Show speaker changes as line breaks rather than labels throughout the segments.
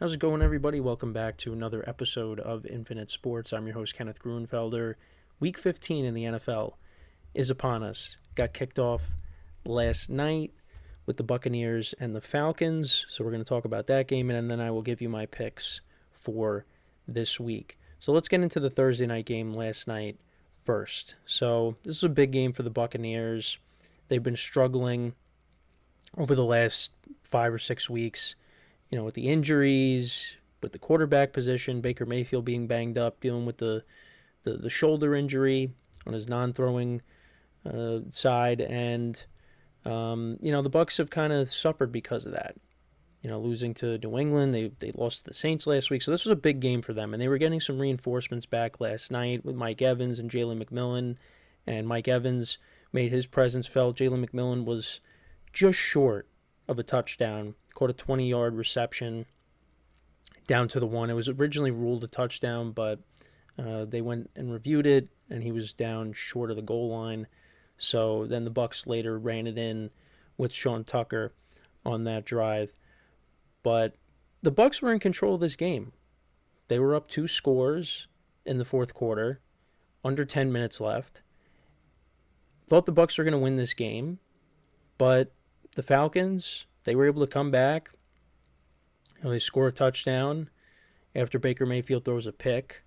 How's it going, everybody? Welcome back to another episode of Infinite Sports. I'm your host, Kenneth Gruenfelder. Week 15 in the NFL is upon us. Got kicked off last night with the Buccaneers and the Falcons, so we're going to talk about that game, and then I will give you my picks for this week. So let's get into the Thursday night game last night first. So this is a big game for the Buccaneers. They've been struggling over the last 5 or 6 weeks, with the injuries, with the quarterback position, Baker Mayfield being banged up, dealing with the shoulder injury on his non-throwing side, and the Bucs have kind of suffered because of that. Losing to New England, they lost to the Saints last week, so this was a big game for them, and they were getting some reinforcements back last night with Mike Evans and Jalen McMillan, and Mike Evans made his presence felt. Jalen McMillan was just short of a touchdown, caught a 20-yard reception down to the one. It was originally ruled a touchdown, but they went and reviewed it, and he was down short of the goal line. So then the Bucs later ran it in with Sean Tucker on that drive. But the Bucs were in control of this game. They were up 2 scores in the fourth quarter, under 10 minutes left. Thought the Bucs were going to win this game, but the Falcons, they were able to come back. They score a touchdown after Baker Mayfield throws a pick.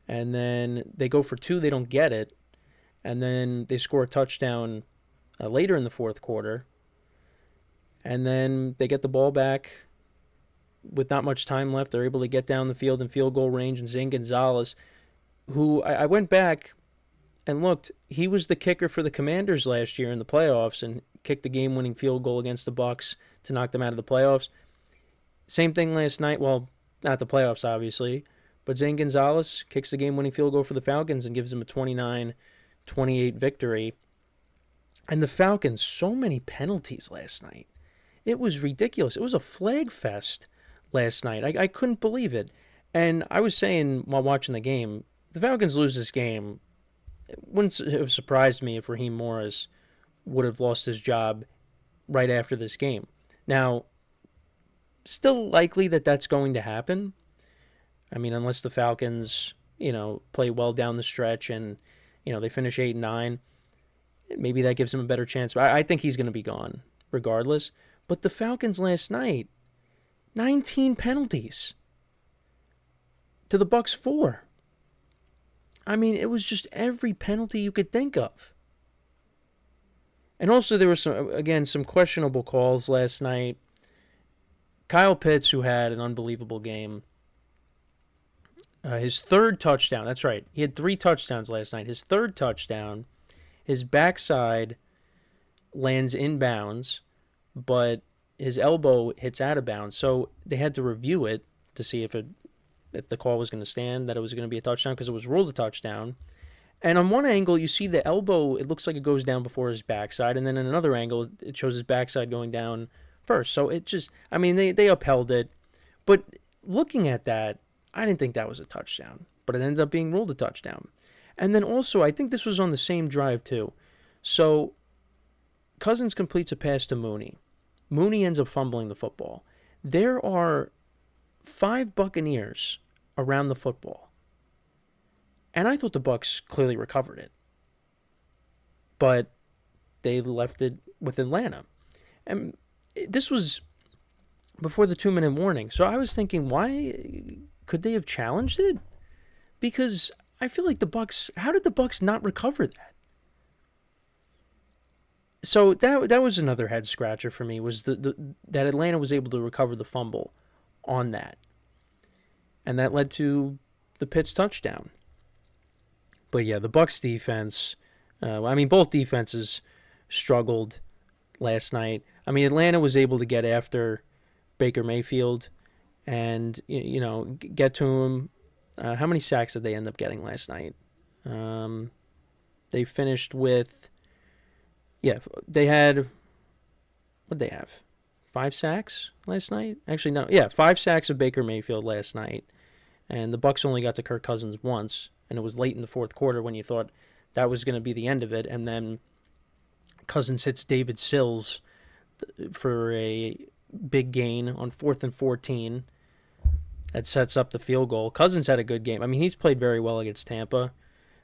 And then they go for 2, they don't get it. And then they score a touchdown later in the fourth quarter. And then they get the ball back with not much time left. They're able to get down the field in field goal range. And Zane Gonzalez, who I went back and looked, he was the kicker for the Commanders last year in the playoffs and kicked the game-winning field goal against the Bucs to knock them out of the playoffs. Same thing last night. Well, not the playoffs, obviously, but Zane Gonzalez kicks the game-winning field goal for the Falcons and gives them a 29-28 victory. And the Falcons, so many penalties last night. It was ridiculous. It was a flag fest last night. I couldn't believe it. And I was saying while watching the game, the Falcons lose this game. It wouldn't have surprised me if Raheem Morris would have lost his job right after this game. Now, still likely that that's going to happen. I mean, unless the Falcons, play well down the stretch and, they finish 8-9, maybe that gives him a better chance. But I think he's going to be gone regardless. But the Falcons last night, 19 penalties to the Bucs 4. I mean, it was just every penalty you could think of. And also there were some questionable calls last night. Kyle Pitts, who had an unbelievable game, his third touchdown, that's right, he had 3 touchdowns last night. His third touchdown, his backside lands inbounds, but his elbow hits out of bounds. So they had to review it to see if the call was going to stand, that it was going to be a touchdown, because it was ruled a touchdown. And on one angle, you see the elbow, it looks like it goes down before his backside, and then in another angle, it shows his backside going down first. So it just, they upheld it. But looking at that, I didn't think that was a touchdown, but it ended up being ruled a touchdown. And then also, I think this was on the same drive too. So Cousins completes a pass to Mooney. Mooney ends up fumbling the football. There are 5 Buccaneers around the football. And I thought the Bucs clearly recovered it. But they left it with Atlanta. And this was before the 2-minute warning. So I was thinking, why could they have challenged it? Because I feel like the Bucs, how did the Bucs not recover that? So that was another head scratcher for me, was that Atlanta was able to recover the fumble on that. And that led to the Pitts touchdown. But yeah, the Bucs defense, both defenses struggled last night. Atlanta was able to get after Baker Mayfield and, get to him. How many sacks did they end up getting last night? They finished with, they had, what'd they have? 5 sacks last night? Actually, no. Yeah, 5 sacks of Baker Mayfield last night. And the Bucs only got to Kirk Cousins once, and it was late in the fourth quarter when you thought that was going to be the end of it. And then Cousins hits David Sills for a big gain on 4th and 14. that sets up the field goal. Cousins had a good game. I mean, he's played very well against Tampa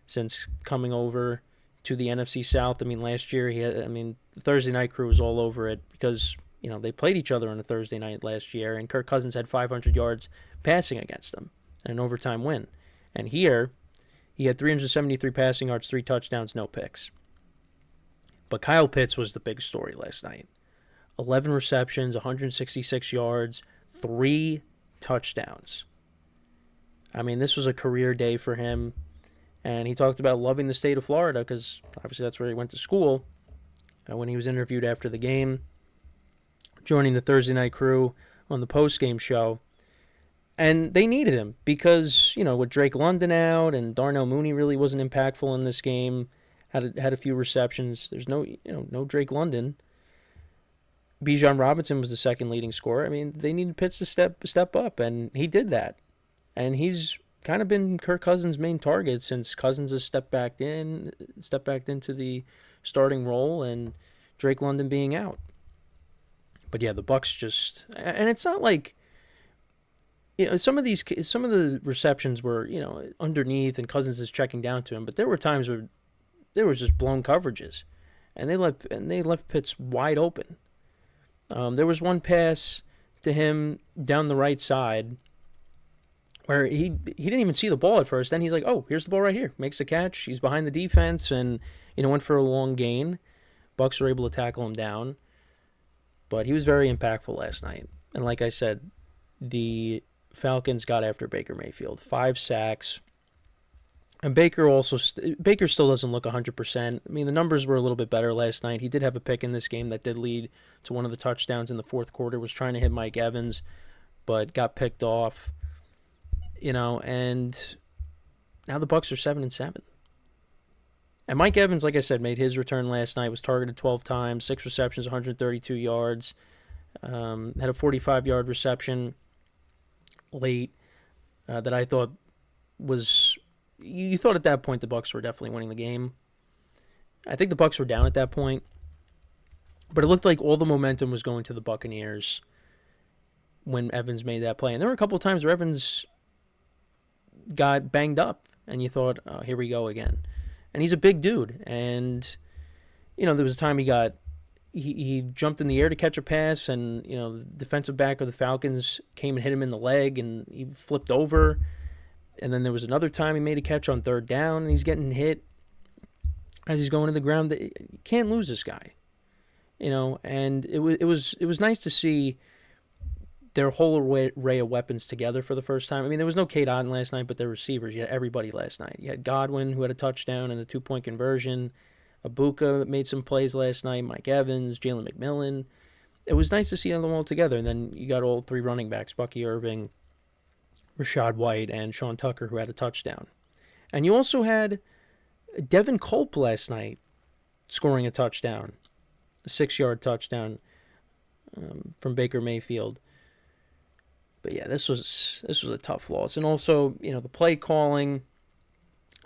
since coming over to the NFC South. I mean, last year the Thursday night crew was all over it because they played each other on a Thursday night last year, and Kirk Cousins had 500 yards passing against them and an overtime win. And here, he had 373 passing yards, 3 touchdowns, no picks. But Kyle Pitts was the big story last night. 11 receptions, 166 yards, 3 touchdowns. I mean, this was a career day for him. And he talked about loving the state of Florida because obviously that's where he went to school. When he was interviewed after the game, joining the Thursday night crew on the post-game show. And they needed him because, with Drake London out and Darnell Mooney really wasn't impactful in this game, had a few receptions. There's no Drake London. Bijan Robinson was the second leading scorer. I mean, they needed Pitts to step up, and he did that. And he's kind of been Kirk Cousins' main target since Cousins has stepped back into the starting role, and Drake London being out. But yeah, the Bucs just, and it's not like, some of the receptions were underneath and Cousins is checking down to him, but there were times where there was just blown coverages, and they left Pitts wide open. There was one pass to him down the right side where he didn't even see the ball at first. Then he's like, oh, here's the ball right here. Makes the catch. He's behind the defense and, went for a long gain. Bucs were able to tackle him down. But he was very impactful last night. And like I said, the Falcons got after Baker Mayfield. 5 sacks. And Baker still doesn't look 100%. I mean, the numbers were a little bit better last night. He did have a pick in this game that did lead to one of the touchdowns in the fourth quarter. Was trying to hit Mike Evans, but got picked off. And now the Bucs are 7-7. And Mike Evans, like I said, made his return last night. Was targeted 12 times, 6 receptions, 132 yards. Had a 45-yard reception late that I thought was. You thought at that point the Bucs were definitely winning the game. I think the Bucs were down at that point, but it looked like all the momentum was going to the Buccaneers when Evans made that play. And there were a couple of times where Evans got banged up, and you thought, oh, here we go again. And he's a big dude, and there was a time he jumped in the air to catch a pass, and the defensive back of the Falcons came and hit him in the leg, and he flipped over. And then there was another time he made a catch on third down, and he's getting hit as he's going to the ground. You can't lose this guy, And it was nice to see their whole array of weapons together for the first time. I mean, there was no Cade Otton last night, but their receivers, you had everybody last night. You had Godwin, who had a touchdown and a 2-point conversion. Abuka made some plays last night. Mike Evans, Jalen McMillan. It was nice to see them all together. And then you got all 3 running backs, Bucky Irving, Rashad White, and Sean Tucker, who had a touchdown. And you also had Devin Culp last night scoring a touchdown, a 6-yard touchdown from Baker Mayfield. But yeah, this was a tough loss. And also, the play calling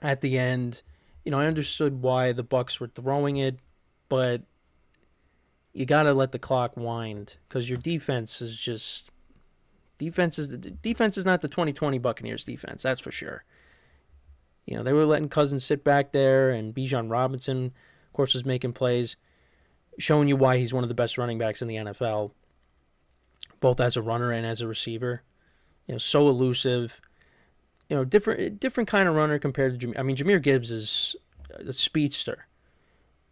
at the end, I understood why the Bucs were throwing it, but you got to let the clock wind because your defense is just defense is not the 2020 Buccaneers defense, that's for sure. They were letting Cousins sit back there, and Bijan Robinson, of course, was making plays, showing you why he's one of the best running backs in the NFL, both as a runner and as a receiver. So elusive. Different kind of runner compared to Jameer. I mean, Jameer Gibbs is a speedster,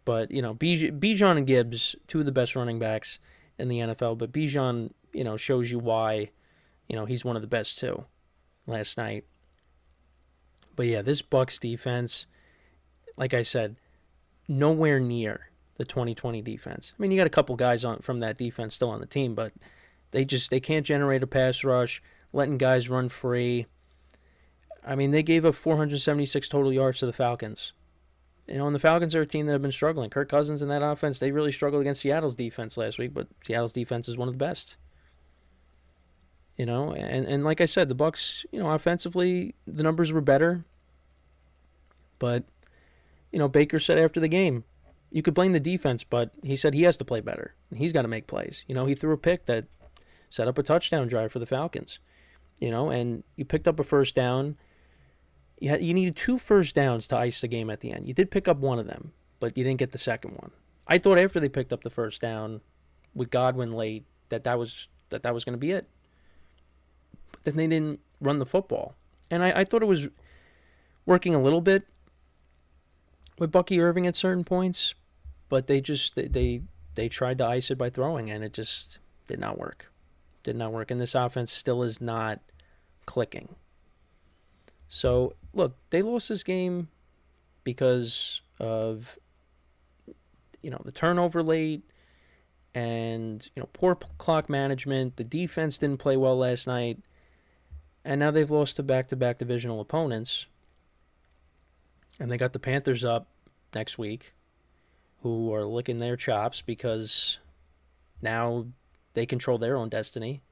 but Bijan and Gibbs, 2 of the best running backs in the NFL. But Bijan, shows you why, he's one of the best too. Last night. But yeah, this Bucs defense, like I said, nowhere near the 2020 defense. I mean, you got a couple guys from that defense still on the team, but they can't generate a pass rush, letting guys run free. I mean, they gave up 476 total yards to the Falcons. And the Falcons are a team that have been struggling. Kirk Cousins and that offense, they really struggled against Seattle's defense last week, but Seattle's defense is one of the best. And like I said, the Bucs, offensively, the numbers were better. But, Baker said after the game, you could blame the defense, but he said he has to play better. And he's got to make plays. He threw a pick that set up a touchdown drive for the Falcons. and you picked up a first down. You needed 2 first downs to ice the game at the end. You did pick up one of them, but you didn't get the second one. I thought after they picked up the first down with Godwin late that was going to be it. But then they didn't run the football, and I thought it was working a little bit with Bucky Irving at certain points, but they tried to ice it by throwing, and it just did not work. Did not work, and this offense still is not clicking. So, look, they lost this game because of, the turnover late and, poor clock management. The defense didn't play well last night, and now they've lost to back-to-back divisional opponents. And they got the Panthers up next week, who are licking their chops because now they control their own destiny.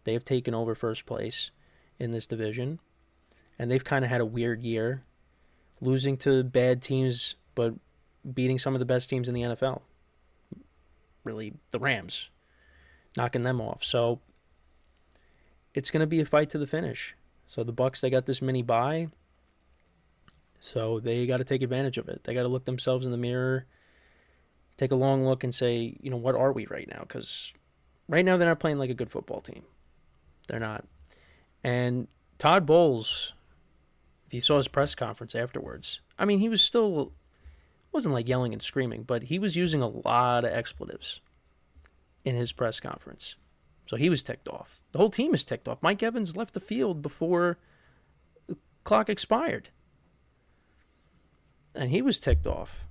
They have taken over first place in this division. And they've kind of had a weird year, losing to bad teams, but beating some of the best teams in the NFL. Really, the Rams, knocking them off. So it's going to be a fight to the finish. So the Bucs, they got this mini bye. So they got to take advantage of it. They got to look themselves in the mirror, take a long look and say, what are we right now? Because right now they're not playing like a good football team. They're not. And Todd Bowles, if you saw his press conference afterwards, he was still, wasn't like yelling and screaming, but he was using a lot of expletives in his press conference. So he was ticked off. The whole team is ticked off. Mike Evans left the field before the clock expired. And he was ticked off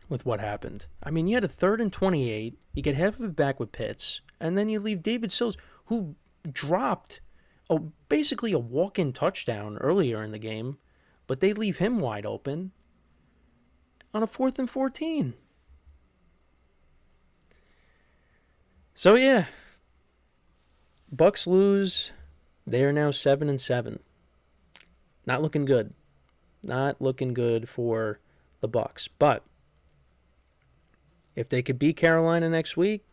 with what happened. You had a 3rd and 28. You get half of it back with Pitts. And then you leave David Sills, who dropped basically a walk-in touchdown earlier in the game, but they leave him wide open on a 4th and 14. So yeah, Bucs lose. They are now 7-7. Not looking good. Not looking good for the Bucs. But if they could beat Carolina next week,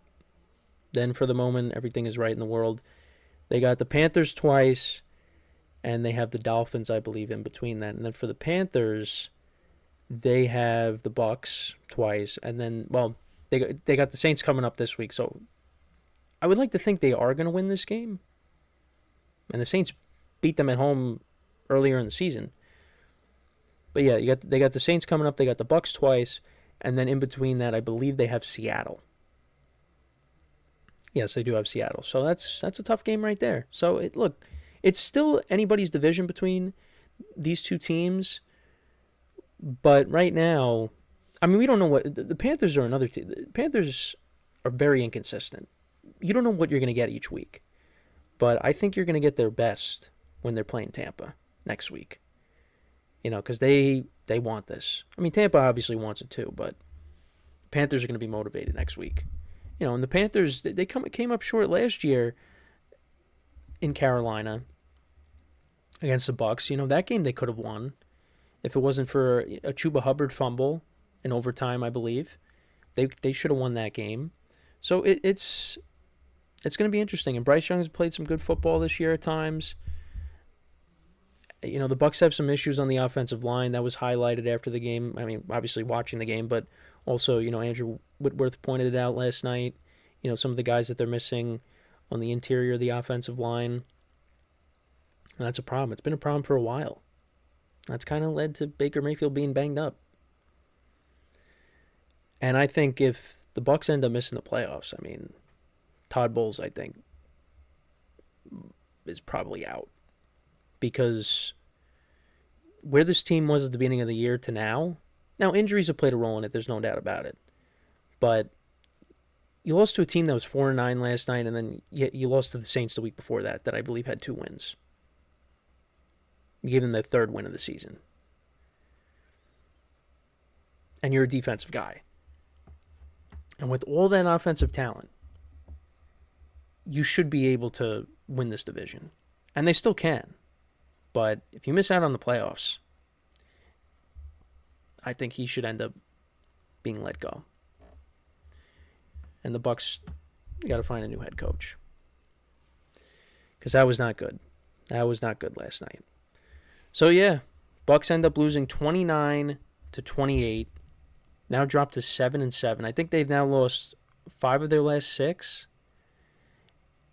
then for the moment everything is right in the world. They got the Panthers twice, and they have the Dolphins, I believe, in between that. And then for the Panthers, they have the Bucs twice, and then, they got the Saints coming up this week. So I would like to think they are going to win this game. And the Saints beat them at home earlier in the season. But yeah, they got the Saints coming up. They got the Bucs twice, and then in between that, I believe they have Seattle. Yes, they do have Seattle. So that's a tough game right there. So it's still anybody's division between these two teams. But right now, we don't know what the Panthers are. Another team. The Panthers are very inconsistent. You don't know what you're going to get each week. But I think you're going to get their best when they're playing Tampa next week. Because they want this. Tampa obviously wants it too, but Panthers are going to be motivated next week. And the Panthers, they came up short last year in Carolina against the Bucs. That game they could have won if it wasn't for a Chuba Hubbard fumble in overtime, I believe. They should have won that game. So it's going to be interesting. And Bryce Young's played some good football this year at times. The Bucs have some issues on the offensive line. That was highlighted after the game. Obviously watching the game, but also, Andrew Whitworth pointed it out last night. Some of the guys that they're missing on the interior of the offensive line. And that's a problem. It's been a problem for a while. That's kind of led to Baker Mayfield being banged up. And I think if the Bucs end up missing the playoffs, Todd Bowles, I think, is probably out. Because where this team was at the beginning of the year to now injuries have played a role in it, there's no doubt about it. But you lost to a team that was 4-9 last night, and then you lost to the Saints the week before that I believe had 2 wins. You gave them their 3rd win of the season. And you're a defensive guy. And with all that offensive talent, you should be able to win this division. And they still can. But if you miss out on the playoffs, I think he should end up being let go. And the Bucs got to find a new head coach. because that was not good. That was not good last night. So yeah, Bucs end up losing 29-28. Now dropped to 7-7. I think they've now lost 5 of their last 6.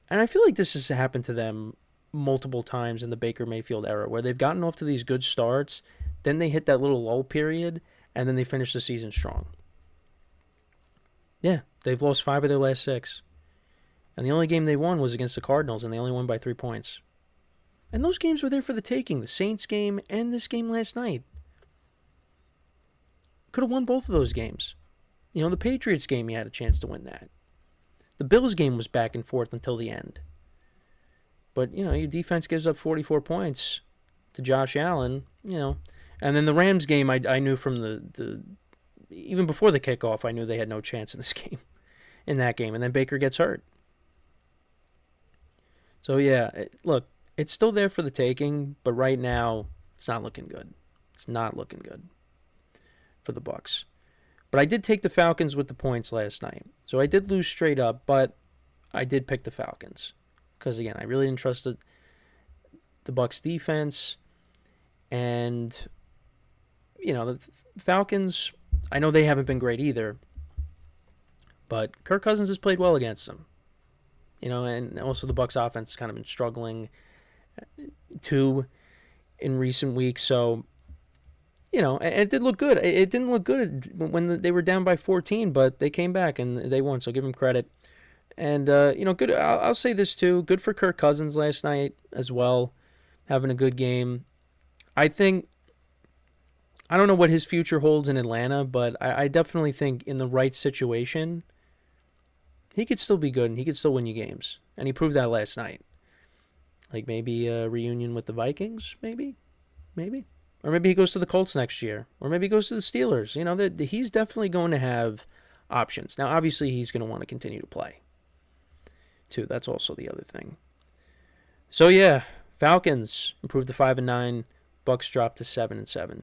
And I feel like this has happened to them multiple times in the Baker Mayfield era, where they've gotten off to these good starts, then they hit that little lull period, and then they finish the season strong. Yeah, they've lost 5 of their last 6. And the only game they won was against the Cardinals, and they only won by 3 points. And those games were there for the taking, the Saints game and this game last night. Could have won both of those games. The Patriots game, you had a chance to win that. The Bills game was back and forth until the end. But, your defense gives up 44 points to Josh Allen, And then the Rams game, I knew from the even before the kickoff, I knew they had no chance in this game, in that game. And then Baker gets hurt. So, yeah, look, it's still there for the taking, but right now, it's not looking good. It's not looking good for the Bucs. But I did take the Falcons with the points last night. So I did lose straight up, but I did pick the Falcons. Because, again, I really didn't trust the Bucs defense. And, the Falcons, I know they haven't been great either. But Kirk Cousins has played well against them. And also the Bucs offense has kind of been struggling too in recent weeks. So, it did look good. It didn't look good when they were down by 14, but they came back and they won. So give them credit. And, good. I'll say this too. Good for Kirk Cousins last night as well, having a good game. I don't know what his future holds in Atlanta, but I definitely think in the right situation, he could still be good and he could still win you games. And he proved that last night. Like maybe a reunion with the Vikings, maybe. Or maybe he goes to the Colts next year. Or maybe he goes to the Steelers. He's definitely going to have options. Now, obviously, he's going to want to continue to play, too. That's also the other thing. So, yeah, Falcons improved to 5-9. Bucs dropped to 7-7.